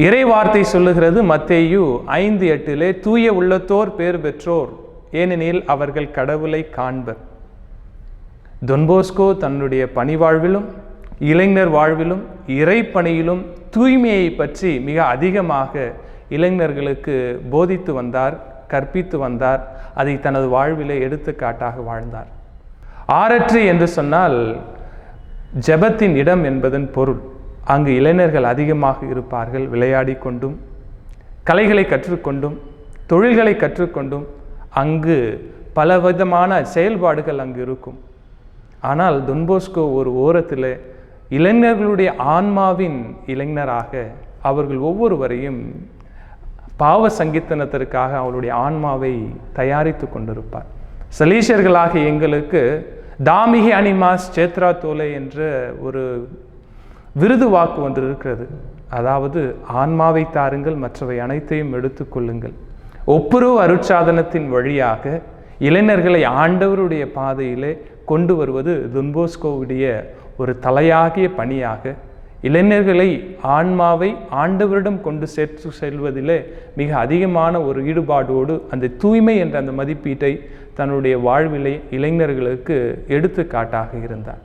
இறை வார்த்தை சொல்லுகிறது மத்தேயு 5:8 தூய உள்ளத்தோர் பேர் பெற்றோர், ஏனெனில் அவர்கள் கடவுளை காண்பர். தொன்போஸ்கோ தன்னுடைய பணி வாழ்விலும் இளைஞர் வாழ்விலும் இறைப்பணியிலும் தூய்மையை பற்றி மிக அதிகமாக இளைஞர்களுக்கு போதித்து வந்தார், கற்பித்து வந்தார். அதை தனது வாழ்விலே எடுத்துக்காட்டாக வாழ்ந்தார். ஆரற்றி என்று சொன்னால் ஜெபத்தின் இடம் என்பதன் பொருள். அங்கு இளைஞர்கள் அதிகமாக இருப்பார்கள். விளையாடி கொண்டும் கலைகளை கற்றுக்கொண்டும் தொழில்களை கற்றுக்கொண்டும் அங்கு பலவிதமான செயல்பாடுகள் அங்கு இருக்கும். ஆனால் தொன்போஸ்கோ ஒரு ஓரத்தில் இளைஞர்களுடைய ஆன்மாவின் இளைஞராக அவர்கள் ஒவ்வொருவரையும் பாவ சங்கீர்த்தனத்திற்காக அவருடைய ஆன்மாவை தயாரித்து கொண்டிருப்பார். சலீஷர்களாக எங்களுக்கு தாமிகி அனிமாஸ் சேத்ரா தோலை என்ற ஒரு விருது வாக்கு ஒன்று இருக்கிறது. அதாவது ஆன்மாவை தாருங்கள், மற்றவை அனைத்தையும் எடுத்துக்கொள்ளுங்கள். ஒப்புரவு அருட்சாதனத்தின் வழியாக இளைஞர்களை ஆண்டவருடைய பாதையிலே கொண்டு வருவது தொன்போஸ்கோவுடைய ஒரு தலையாகிய பணியாக, இளைஞர்களை ஆன்மாவை ஆண்டவரிடம் கொண்டு சேர்த்து செல்வதிலே மிக அதிகமான ஒரு ஈடுபாடோடு அந்த தூய்மை என்ற அந்த மதிப்பீட்டை தன்னுடைய வாழ்விலே இளைஞர்களுக்கு எடுத்துக்காட்டாக இருந்தார்.